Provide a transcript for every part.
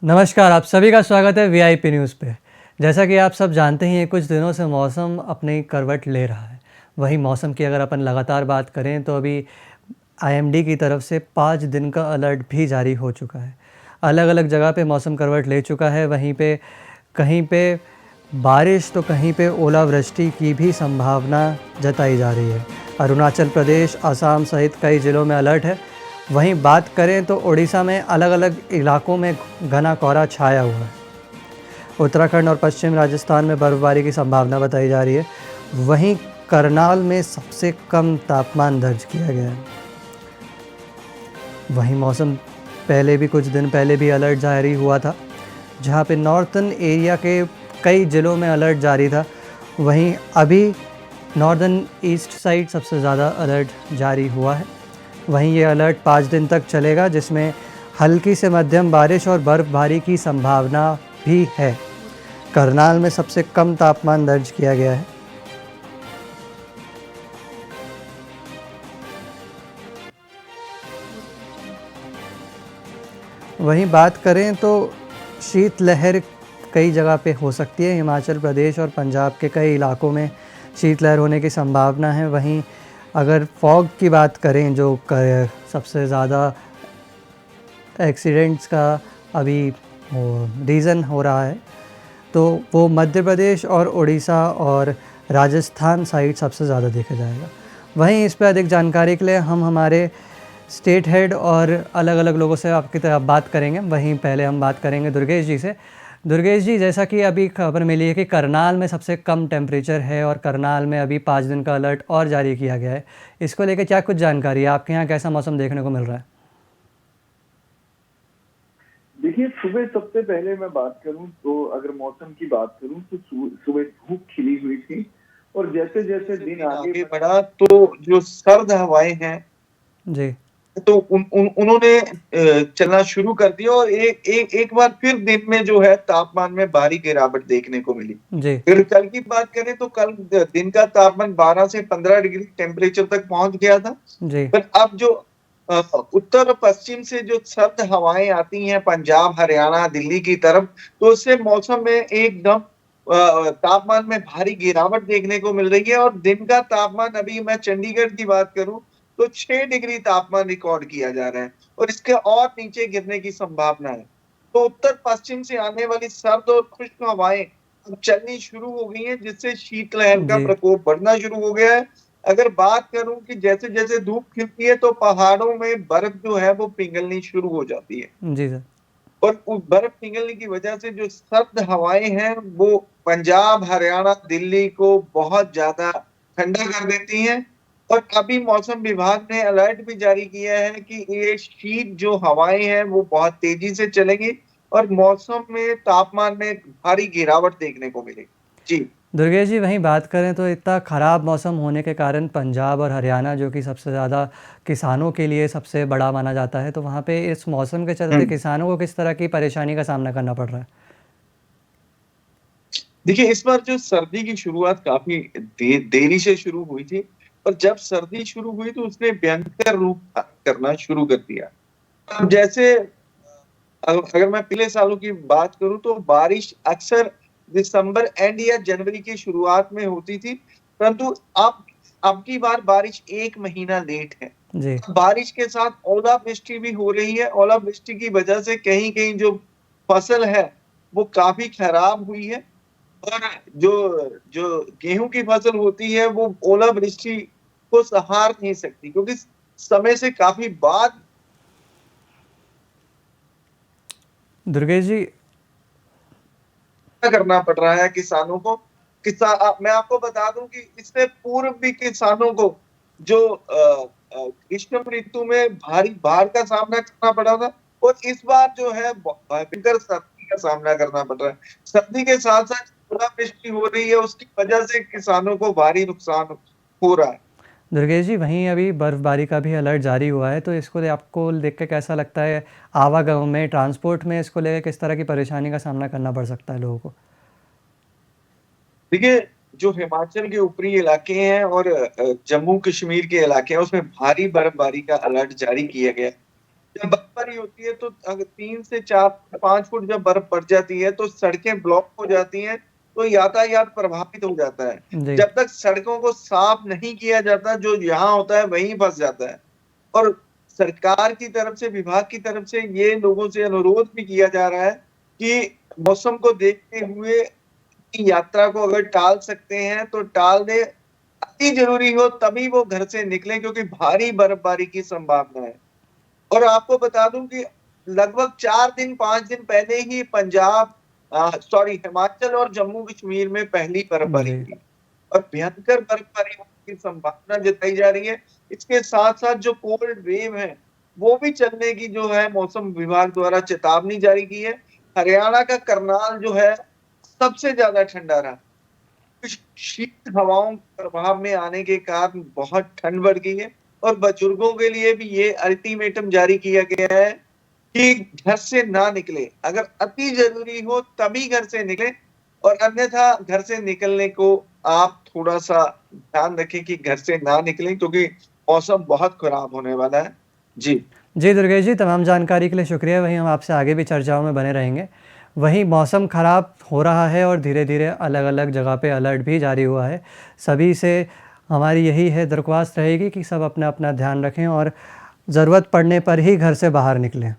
नमस्कार, आप सभी का स्वागत है वीआईपी न्यूज़ पे। जैसा कि आप सब जानते ही हैं, कुछ दिनों से मौसम अपनी करवट ले रहा है। वहीं मौसम की अगर अपन लगातार बात करें तो अभी आईएमडी की तरफ से 5 दिन का अलर्ट भी जारी हो चुका है। अलग-अलग जगह पे मौसम करवट ले चुका है, वहीं पे कहीं पे बारिश तो कहीं पे ओलावृष्टि की भी संभावना जताई जा रही है। अरुणाचल प्रदेश, असम सहित कई ज़िलों में अलर्ट है। वहीं बात करें तो उड़ीसा में अलग-अलग इलाकों में घना कोहरा छाया हुआ है। उत्तराखंड और पश्चिम राजस्थान में बर्फबारी की संभावना बताई जा रही है। वहीं करनाल में सबसे कम तापमान दर्ज किया गया है। वहीं मौसम पहले भी कुछ दिन पहले भी अलर्ट जारी हुआ था, जहां पे नॉर्थर्न एरिया के कई ज़िलों में अलर्ट जारी था। वहीं अभी नॉर्दर्न ईस्ट साइड सबसे ज़्यादा अलर्ट जारी हुआ है। वहीं ये अलर्ट 5 दिन तक चलेगा, जिसमें हल्की से मध्यम बारिश और बर्फबारी की संभावना भी है। करनाल में सबसे कम तापमान दर्ज किया गया है। वहीं बात करें तो शीतलहर कई जगह पे हो सकती है। हिमाचल प्रदेश और पंजाब के कई इलाकों में शीतलहर होने की संभावना है। वहीं अगर फॉग की बात करें, जो सबसे ज़्यादा एक्सीडेंट्स का अभी रीज़न हो रहा है, तो वो मध्य प्रदेश और उड़ीसा और राजस्थान साइड सबसे ज़्यादा देखा जाएगा। वहीं इस पे अधिक जानकारी के लिए हम हमारे स्टेट हेड और अलग-अलग लोगों से आपकी तरह बात करेंगे। वहीं पहले हम बात करेंगे दुर्गेश जी से। दुर्गेश जी, जैसा कि अभी खबर मिली है कि करनाल में सबसे कम टेम्परेचर है और करनाल में अभी 5 दिन का अलर्ट और जारी किया गया है। इसको लेके क्या कुछ जानकारी है? आपके यहाँ कैसा मौसम देखने को मिल रहा है? देखिए, सुबह सबसे पहले मैं बात करूं तो अगर मौसम की बात करूं तो सुबह धूप खिली हुई थी और जैसे जैसे जैसे दिन दिन आगे आगे बढ़ा तो जो सर्द हवाएं हैं जी, तो उन्होंने चलना शुरू कर दिया और एक बार फिर दिन में जो है तापमान में भारी गिरावट देखने को मिली। जी, फिर कल की बात करें तो कल दिन का तापमान 12 से 15 डिग्री टेम्परेचर तक पहुंच गया था। जी, पर अब जो उत्तर और पश्चिम से जो सर्द हवाएं आती हैं पंजाब, हरियाणा, दिल्ली की तरफ, तो उससे मौसम में एकदम तापमान में भारी गिरावट देखने को मिल रही है और दिन का तापमान, अभी मैं चंडीगढ़ की बात करूं तो 6 डिग्री तापमान रिकॉर्ड किया जा रहा है और इसके और नीचे गिरने की संभावना है। तो उत्तर पश्चिम से आने वाली सर्द और खुश्क हवाएं अब चलनी शुरू हो गई हैं, जिससे शीतलहर का जी, प्रकोप बढ़ना शुरू हो गया है। अगर बात करूं कि जैसे जैसे धूप खिलती है तो पहाड़ों में बर्फ जो है वो पिघलनी शुरू हो जाती है जी सर। और उस बर्फ पिघलने की वजह से जो सर्द हवाएं हैं वो पंजाब, हरियाणा, दिल्ली को बहुत ज्यादा ठंडा कर देती हैं। और अभी मौसम विभाग ने अलर्ट भी जारी किया है कि ये शीत जो हवाएं हैं वो बहुत तेजी से चलेंगी और मौसम में तापमान में भारी गिरावट देखने को मिलेगी। जी। दुर्गेश जी, वहीं बात करें तो इतना ख़राब मौसम होने के कारण पंजाब और हरियाणा, जो कि सबसे ज़्यादा किसानों के लिए सबसे बड़ा माना जाता है, तो वहाँ पे इस मौसम के चलते किसानों को किस तरह की परेशानी का सामना करना पड़ रहा है? देखिए, इस बार जो सर्दी की शुरुआत काफ़ी देरी से शुरू हुई थी और जब सर्दी शुरू हुई तो उसने भयंकर रूप धारण करना शुरू कर दिया। अब जैसे अगर मैं पिछले सालों की बात करूँ तो बारिश अक्सर दिसंबर एंड या जनवरी की शुरुआत में होती थी, परंतु अब की बार बारिश 1 महीना लेट है। जी, बारिश के साथ ओलावृष्टि भी हो रही है। ओलावृष्टि की वजह से कहीं-कहीं जो फसल है, वो काफ़ी खराब हुई है और जो जो गेहूँ की फसल होती है वो ओलावृष्टि को सहार नहीं सकती, क्योंकि समय से काफ़ी बाद दुर्गेश जी, करना पड़ रहा है किसानों को। मैं आपको बता दूं कि इससे पूर्व भी किसानों को जो ग्रीष्म ऋतु में भारी बाढ़ का सामना करना पड़ा था और इस बार जो है भयंकर सर्दी का सामना करना पड़ रहा है। सर्दी के साथ साथ ओलावृष्टि हो रही है, उसकी वजह से किसानों को भारी नुकसान हो रहा है। दुर्गेश जी, वहीं अभी बर्फ़बारी का भी अलर्ट जारी हुआ है, तो इसको आपको देख के कैसा लगता है? आवागमन में, ट्रांसपोर्ट में इसको लेके किस तरह की परेशानी का सामना करना पड़ सकता है लोगों को? देखिए, जो हिमाचल के ऊपरी इलाके हैं और जम्मू कश्मीर के इलाके हैं, उसमें भारी बर्फबारी का अलर्ट जारी किया गया है। जब बर्फबारी होती है तो अगर 3 से 4 5 फुट जब बर्फ पड़ जाती है तो सड़कें ब्लॉक हो जाती हैं, तो यातायात प्रभावित हो जाता है। जी, जब तक सड़कों को साफ नहीं किया जाता, जो यहाँ होता है वहीं फंस जाता है। और सरकार की तरफ से, विभाग की तरफ से ये लोगों से अनुरोध भी किया जा रहा है कि मौसम को देखते हुए यात्रा को अगर टाल सकते हैं तो टाल दें। अति जरूरी हो तभी वो घर से निकलें, क्योंकि भारी बर्फबारी की संभावना है। और आपको बता दूं कि लगभग 4 दिन 5 दिन पहले ही पंजाब, हिमाचल और जम्मू कश्मीर में पहली बर्फबारी जी, हुई और भयंकर बर्फबारी होने की संभावना जताई जा रही है। इसके साथ साथ जो कोल्ड वेव है वो भी चलने की जो है मौसम विभाग द्वारा चेतावनी जारी की है। हरियाणा का करनाल जो है सबसे ज्यादा ठंडा रहा। कुछ शीत हवाओं के प्रभाव में आने के कारण बहुत ठंड बढ़ गई है और बुजुर्गों के लिए भी ये अल्टीमेटम जारी किया गया है कि घर से ना निकले। अगर अति जरूरी हो तभी घर से निकले और अन्यथा घर से निकलने को आप थोड़ा सा ध्यान रखें कि घर से ना निकलें, क्योंकि मौसम बहुत खराब होने वाला है। जी। जी दुर्गेश जी, तमाम जानकारी के लिए शुक्रिया। वहीं हम आपसे आगे भी चर्चाओं में बने रहेंगे। वहीं मौसम ख़राब हो रहा है और धीरे-धीरे अलग-अलग जगह पे अलर्ट भी जारी हुआ है। सभी से हमारी यही है दरख्वास्त रहेगी कि सब अपना-अपना ध्यान रखें और ज़रूरत पड़ने पर ही घर से बाहर निकलें।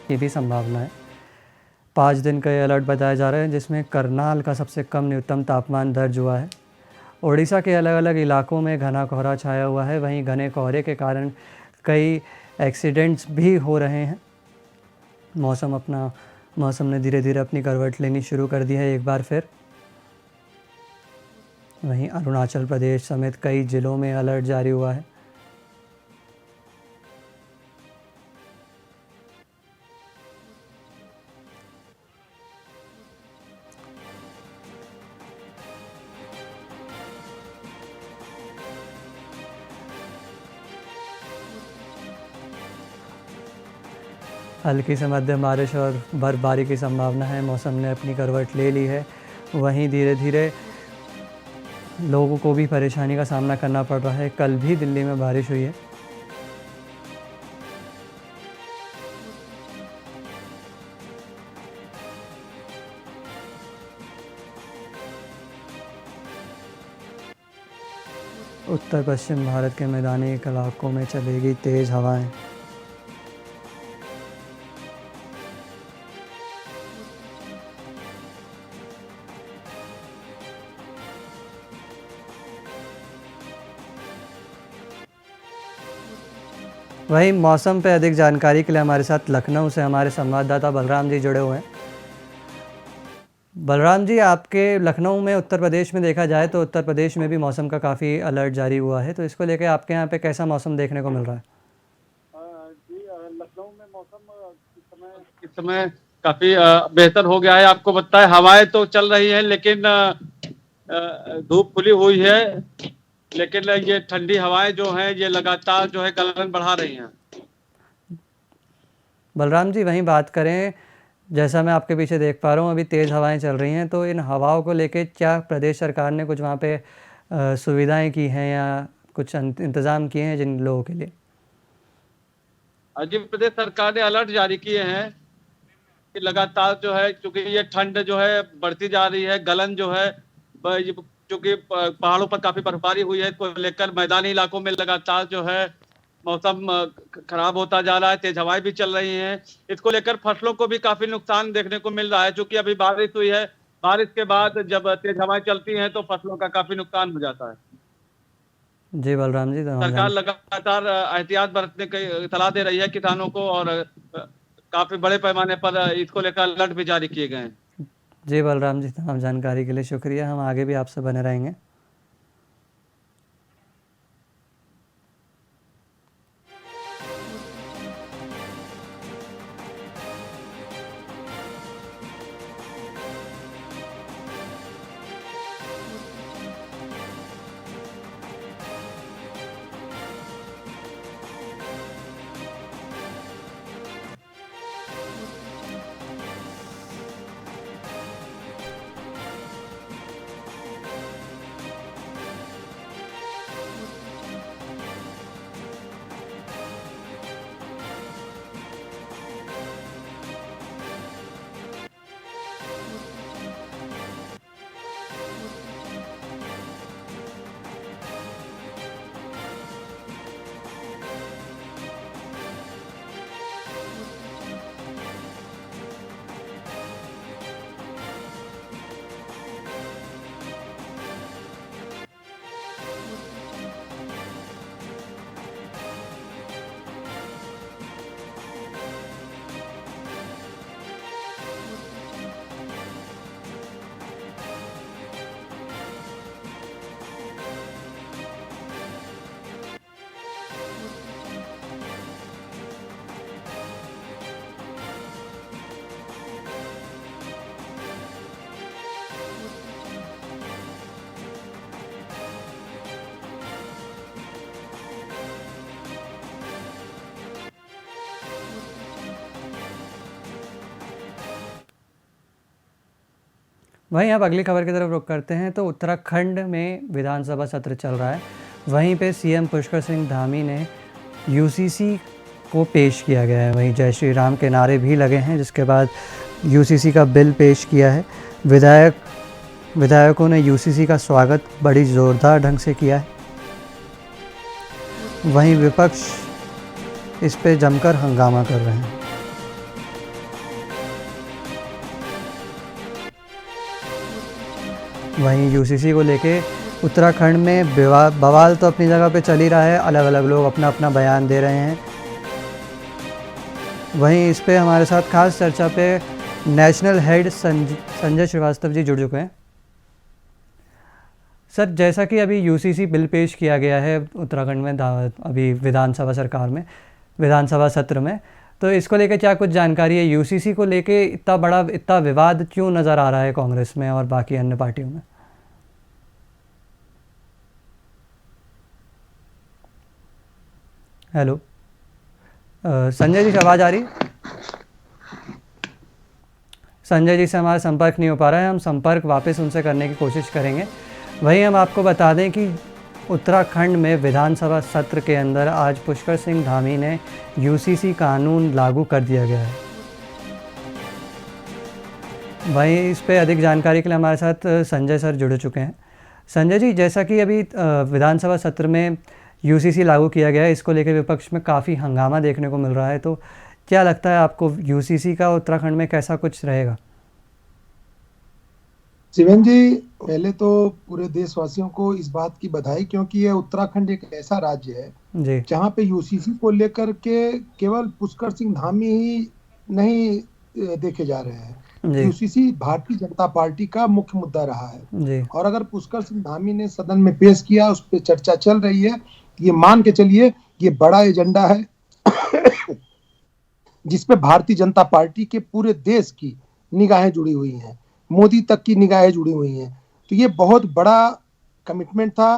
की भी संभावना है। 5 दिन का ये अलर्ट बताया जा रहा है, जिसमें करनाल का सबसे कम न्यूनतम तापमान दर्ज हुआ है। ओडिशा के अलग-अलग इलाकों में घना कोहरा छाया हुआ है। वहीं घने कोहरे के कारण कई एक्सीडेंट्स भी हो रहे हैं। मौसम ने धीरे-धीरे अपनी करवट लेनी शुरू कर दी है एक बार फिर। वहीं अरुणाचल प्रदेश समेत कई ज़िलों में अलर्ट जारी हुआ है। हल्की से मध्यम बारिश और बर्फबारी की संभावना है। मौसम ने अपनी करवट ले ली है। वहीं धीरे-धीरे लोगों को भी परेशानी का सामना करना पड़ रहा है। कल भी दिल्ली में बारिश हुई है। उत्तर पश्चिम भारत के मैदानी इलाकों में चलेगी तेज़ हवाएं। वहीं मौसम पे अधिक जानकारी के लिए हमारे साथ लखनऊ से हमारे संवाददाता बलराम जी जुड़े हुए हैं। बलराम जी, आपके लखनऊ में उत्तर प्रदेश में देखा जाए तो उत्तर प्रदेश में भी मौसम का काफ़ी अलर्ट जारी हुआ है, तो इसको लेकर आपके यहाँ पे कैसा मौसम देखने को मिल रहा है? जी, लखनऊ में मौसम इस समय काफी बेहतर हो गया है। आपको पता है हवाएं तो चल रही हैं, लेकिन धूप खुली हुई है, लेकिन ये ठंडी हवाएं जो हैं ये लगातार जो है गलन बढ़ा रही हैं। बलराम जी, वहीं बात करें, जैसा मैं आपके पीछे देख पा रहा हूँ अभी तेज़ हवाएं चल रही हैं, तो इन हवाओं को लेके क्या प्रदेश सरकार ने कुछ वहाँ पे सुविधाएं की हैं या कुछ इंतज़ाम किए हैं जिन लोगों के लिए? जी, प्रदेश सरकार ने अलर्ट जारी किए हैं कि लगातार जो है, चूंकि ये ठंड जो है बढ़ती जा रही है, गलन जो है चूंकि पहाड़ों पर काफी बर्फबारी हुई है, इसको लेकर मैदानी इलाकों में लगातार जो है मौसम खराब होता जा रहा है, तेज हवाएं भी चल रही हैं। इसको लेकर फसलों को भी काफी नुकसान देखने को मिल रहा है। चूंकि अभी बारिश हुई है बारिश के बाद जब तेज हवाएं चलती हैं तो फसलों का काफी नुकसान हो जाता है। जी बलराम जी, तमाम सरकार लगातार एहतियात बरतने की सलाह दे रही है किसानों को, और काफी बड़े पैमाने पर इसको लेकर अलर्ट भी जारी किए गए हैं। जी बलराम जी, तमाम जानकारी के लिए शुक्रिया। हम आगे भी आपसे बने रहेंगे। वहीं अब अगली खबर की तरफ रुख करते हैं। तो उत्तराखंड में विधानसभा सत्र चल रहा है। वहीं पे सीएम पुष्कर सिंह धामी ने यूसीसी को पेश किया गया है। वहीं जय श्री राम के नारे भी लगे हैं, जिसके बाद यूसीसी का बिल पेश किया है। विधायकों ने यूसीसी का स्वागत बड़ी ज़ोरदार ढंग से किया है। वहीं विपक्ष इस पे जमकर हंगामा कर रहे हैं। वहीं यूसीसी को लेके उत्तराखंड में बवाल तो अपनी जगह पे चल ही रहा है। अलग अलग लोग अपना अपना बयान दे रहे हैं। वहीं इस पे हमारे साथ खास चर्चा पे नेशनल हेड संजय श्रीवास्तव जी जुड़ चुके हैं। सर, जैसा कि अभी यूसीसी बिल पेश किया गया है उत्तराखंड में अभी विधानसभा सत्र में, तो इसको लेके क्या कुछ जानकारी है? यूसीसी को लेके इतना विवाद क्यों नज़र आ रहा है कांग्रेस में और बाकी अन्य पार्टियों में? हेलो संजय जी, से आवाज़ आ रही? संजय जी से हमारा संपर्क नहीं हो पा रहा है। हम संपर्क वापस उनसे करने की कोशिश करेंगे। वहीं हम आपको बता दें कि उत्तराखंड में विधानसभा सत्र के अंदर आज पुष्कर सिंह धामी ने यूसीसी कानून लागू कर दिया गया है। वहीं इस पे अधिक जानकारी के लिए हमारे साथ संजय सर जुड़ चुके हैं। संजय जी, जैसा कि अभी विधानसभा सत्र में यूसीसी लागू किया गया है, इसको लेकर विपक्ष में काफ़ी हंगामा देखने को मिल रहा है, तो क्या लगता है आपको यूसीसी का उत्तराखंड में कैसा कुछ रहेगा? शिवन जी, पहले तो पूरे देशवासियों को इस बात की बधाई, क्योंकि ये उत्तराखंड एक ऐसा राज्य है जहां पे यूसीसी को लेकर के केवल पुष्कर सिंह धामी ही नहीं देखे जा रहे हैं। यूसीसी भारतीय जनता पार्टी का मुख्य मुद्दा रहा है। और अगर पुष्कर सिंह धामी ने सदन में पेश किया, उस पर चर्चा चल रही है, ये मान के चलिए ये बड़ा एजेंडा है जिसपे भारतीय जनता पार्टी के पूरे देश की निगाहें जुड़ी हुई हैं, मोदी तक की निगाहें जुड़ी हुई हैं। तो ये बहुत बड़ा कमिटमेंट था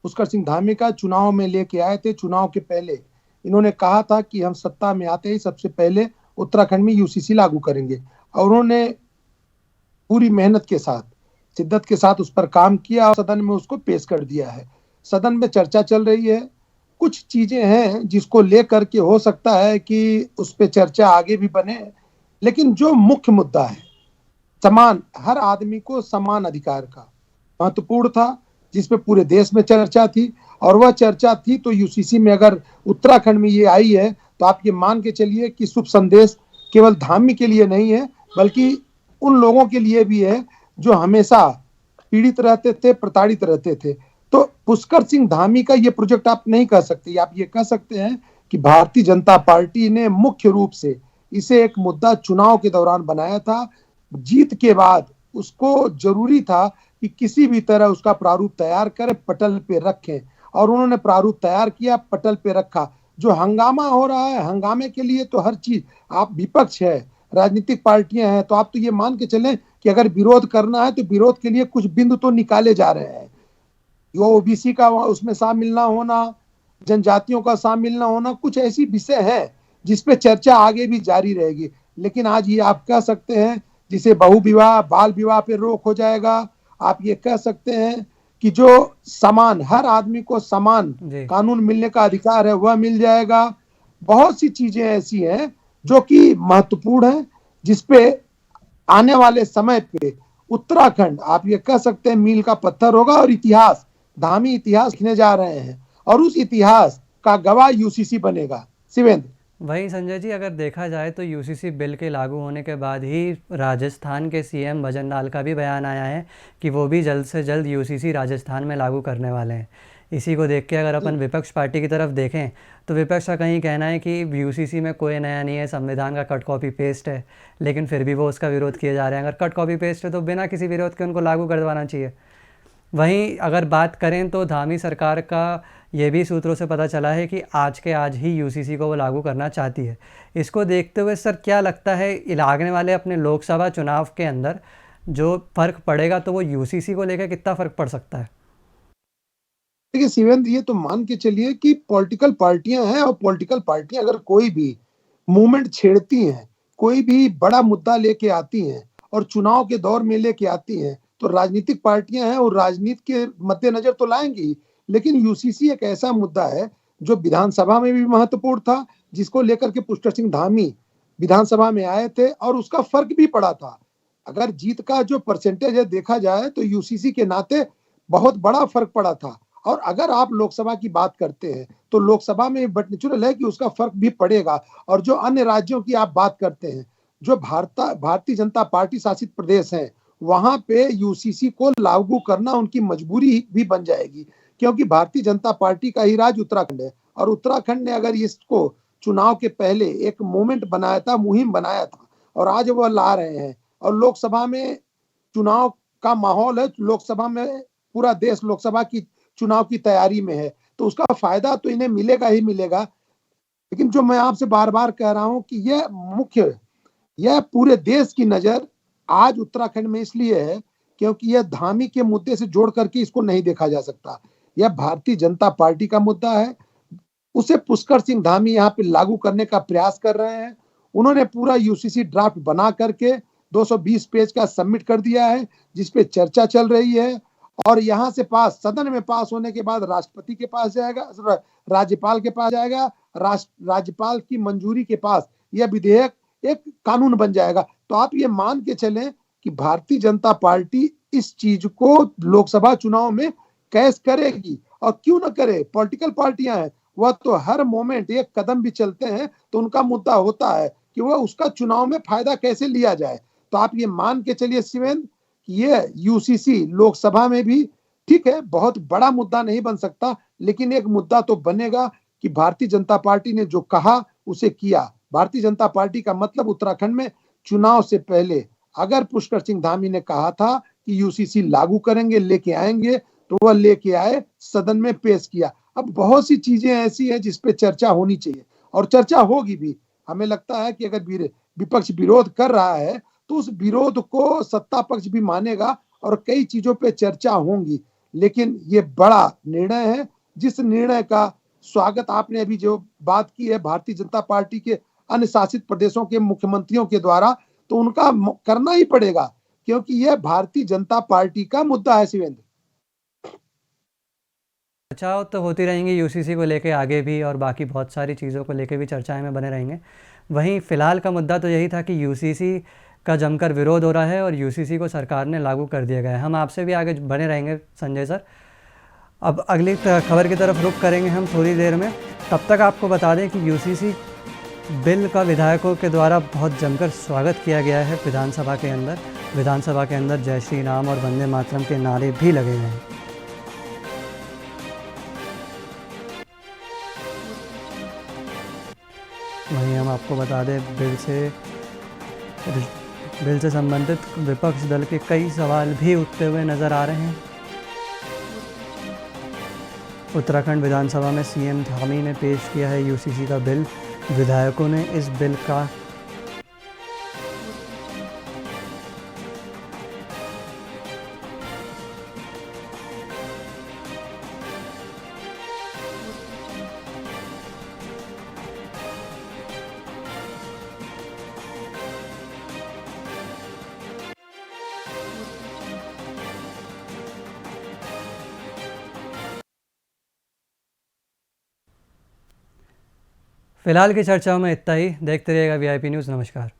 पुष्कर सिंह धामी का। चुनाव में लेके आए थे। चुनाव के पहले इन्होंने कहा था कि हम सत्ता में आते ही सबसे पहले उत्तराखंड में यूसीसी लागू करेंगे, और उन्होंने पूरी मेहनत के साथ, शिद्दत के साथ उस पर काम किया और सदन में उसको पेश कर दिया है। सदन में चर्चा चल रही है। कुछ चीजें हैं जिसको लेकर के हो सकता है कि उस पर चर्चा आगे भी बने, लेकिन जो मुख्य मुद्दा है समान, हर आदमी को समान अधिकार का, महत्वपूर्ण था, जिसपे पूरे देश में चर्चा थी। और वह चर्चा थी तो यूसीसी में अगर उत्तराखंड में ये आई है तो आप ये मान के चलिए कि शुभ संदेश केवल धामी के लिए नहीं है, बल्कि उन लोगों के लिए भी है जो हमेशा पीड़ित रहते थे, प्रताड़ित रहते थे। तो पुष्कर सिंह धामी का ये प्रोजेक्ट आप नहीं कह सकते, आप ये कह सकते हैं कि भारतीय जनता पार्टी ने मुख्य रूप से इसे एक मुद्दा चुनाव के दौरान बनाया था। जीत के बाद उसको जरूरी था कि किसी भी तरह उसका प्रारूप तैयार करें, पटल पे रखें, और उन्होंने प्रारूप तैयार किया, पटल पे रखा। जो हंगामा हो रहा है, हंगामे के लिए तो हर चीज, आप विपक्ष है, राजनीतिक पार्टियां हैं, तो आप तो ये मान के चलें कि अगर विरोध करना है तो विरोध के लिए कुछ बिंदु तो निकाले जा रहे हैं। वो ओबीसी का उसमें शामिल ना होना, जनजातियों का शामिल ना होना, कुछ ऐसी विषय है जिसपे चर्चा आगे भी जारी रहेगी। लेकिन आज ये आप कह सकते हैं जिसे बहु विवाह, बाल विवाह पे रोक हो जाएगा। आप ये कह सकते हैं कि जो समान, हर आदमी को समान जी। कानून मिलने का अधिकार है वह मिल जाएगा। बहुत सी चीजें ऐसी हैं जो कि महत्वपूर्ण है, जिसपे आने वाले समय पे उत्तराखंड, आप ये कह सकते हैं, मील का पत्थर होगा। और इतिहास, धामी इतिहास लिखने जा रहे हैं, और उस इतिहास का गवाह यूसीसी बनेगा। शिवेंद्र, वहीं संजय जी, अगर देखा जाए तो यूसीसी बिल के लागू होने के बाद ही राजस्थान के सीएम भजनलाल का भी बयान आया है कि वो भी जल्द से जल्द यूसीसी राजस्थान में लागू करने वाले हैं। इसी को देख के अगर अपन विपक्ष पार्टी की तरफ देखें तो विपक्ष का कहीं कहना है कि यूसीसी में कोई नया नहीं है, संविधान का कट कॉपी पेस्ट है, लेकिन फिर भी वो उसका विरोध किए जा रहे हैं। अगर कट कॉपी पेस्ट है तो बिना किसी विरोध के उनको लागू करवाना चाहिए। वहीं अगर बात करें तो धामी सरकार का ये भी सूत्रों से पता चला है कि आज के आज ही यूसीसी को वो लागू करना चाहती है। इसको देखते हुए सर क्या लगता है, आने वाले अपने लोकसभा चुनाव के अंदर जो फ़र्क पड़ेगा तो वो यूसीसी को लेकर कितना फ़र्क पड़ सकता है? देखिए शिवेंद्र, ये तो मान के चलिए कि पॉलिटिकल पार्टियां हैं, और पॉलिटिकल पार्टियां अगर कोई भी मूवमेंट छेड़ती हैं, कोई भी बड़ा मुद्दा लेके आती हैं और चुनाव के दौर में लेके आती हैं, तो राजनीतिक पार्टियां हैं और राजनीति के मद्देनजर तो लाएंगी। लेकिन यूसीसी एक ऐसा मुद्दा है जो विधानसभा में भी महत्वपूर्ण था, जिसको लेकर के पुष्कर सिंह धामी विधानसभा में आए थे, और उसका फर्क भी पड़ा था। अगर जीत का जो परसेंटेज है देखा जाए तो यूसीसी के नाते बहुत बड़ा फर्क पड़ा था। और अगर आप लोकसभा की बात करते हैं तो लोकसभा में बट नेचुरल है कि उसका फर्क भी पड़ेगा। और जो अन्य राज्यों की आप बात करते हैं, जो भारतीय जनता पार्टी शासित प्रदेश हैं, वहां पे यूसीसी को लागू करना उनकी मजबूरी भी बन जाएगी, क्योंकि भारतीय जनता पार्टी का ही राज्य उत्तराखंड है, और उत्तराखंड ने अगर इसको चुनाव के पहले एक मूवमेंट बनाया था, मुहिम बनाया था, और आज वह ला रहे हैं। और लोकसभा में चुनाव का माहौल है, लोकसभा में पूरा देश लोकसभा की चुनाव की तैयारी में है, तो उसका फायदा तो इन्हें मिलेगा ही मिलेगा। लेकिन जो मैं आपसे बार बार कह रहा हूं कि यह पूरे देश की नजर आज उत्तराखंड में इसलिए है क्योंकि यह धामी के मुद्दे से जोड़ करके इसको नहीं देखा जा सकता। यह भारतीय जनता पार्टी का मुद्दा है, उसे पुष्कर सिंह धामी यहाँ पे लागू करने का प्रयास कर रहे हैं। उन्होंने पूरा यूसीसी ड्राफ्ट बना करके 220 पेज का सबमिट कर दिया है, जिसपे चर्चा चल रही है, और यहाँ से सदन में पास होने के बाद राष्ट्रपति के पास जाएगा, राज्यपाल के पास जाएगा, राज्यपाल की मंजूरी के पास यह विधेयक एक कानून बन जाएगा। तो आप ये मान के चलें कि भारतीय जनता पार्टी इस चीज को लोकसभा चुनाव में कैश करेगी। और क्यों ना करे, पॉलिटिकल पार्टियां हैं, वह तो हर मोमेंट एक कदम भी चलते हैं तो उनका मुद्दा होता है कि वह उसका चुनाव में फायदा कैसे लिया जाए। तो आप ये मान के चलिए शिवेंद्र, ये यूसीसी लोकसभा में भी ठीक है, बहुत बड़ा मुद्दा नहीं बन सकता, लेकिन एक मुद्दा तो बनेगा कि भारतीय जनता पार्टी ने जो कहा उसे किया। भारतीय जनता पार्टी का मतलब उत्तराखंड में चुनाव से पहले अगर पुष्कर सिंह धामी ने कहा था कि यूसीसी लागू करेंगे, लेके आएंगे, तो वह लेके आए, सदन में पेश किया। अब बहुत सी चीजें ऐसी हैं जिसपे चर्चा होनी चाहिए, और चर्चा होगी भी। हमें लगता है कि अगर विपक्ष विरोध कर रहा है तो उस विरोध को सत्ता पक्ष भी मानेगा, और कई चीजों पे चर्चा होंगी। लेकिन ये बड़ा निर्णय है, जिस निर्णय का स्वागत आपने अभी जो बात की है भारतीय जनता पार्टी के अन्य शासित प्रदेशों के मुख्यमंत्रियों के द्वारा, तो उनका करना ही पड़ेगा, क्योंकि यह भारतीय जनता पार्टी का मुद्दा है। शिवेंद्र, चर्चाओं तो होती रहेंगी यूसीसी को लेके आगे भी, और बाकी बहुत सारी चीज़ों को लेके भी चर्चाएं में बने रहेंगे। वहीं फ़िलहाल का मुद्दा तो यही था कि यूसीसी का जमकर विरोध हो रहा है और यूसीसी को सरकार ने लागू कर दिया गया है। हम आपसे भी आगे बने रहेंगे संजय सर। अब अगली खबर की तरफ रुख करेंगे हम थोड़ी देर में। तब तक आपको बता दें कि यूसीसी बिल का विधायकों के द्वारा बहुत जमकर स्वागत किया गया है विधानसभा के अंदर, विधानसभा के अंदर जय श्री राम और वंदे मातरम के नारे भी लगे गए हैं। वहीं हम आपको बता दें बिल से संबंधित विपक्ष दल के कई सवाल भी उठते हुए नजर आ रहे हैं। उत्तराखंड विधानसभा में सीएम धामी ने पेश किया है यूसीसी का बिल। विधायकों ने इस बिल का फिलहाल की चर्चाओं में इतना ही। देखते रहिएगा वीआईपी न्यूज़। नमस्कार।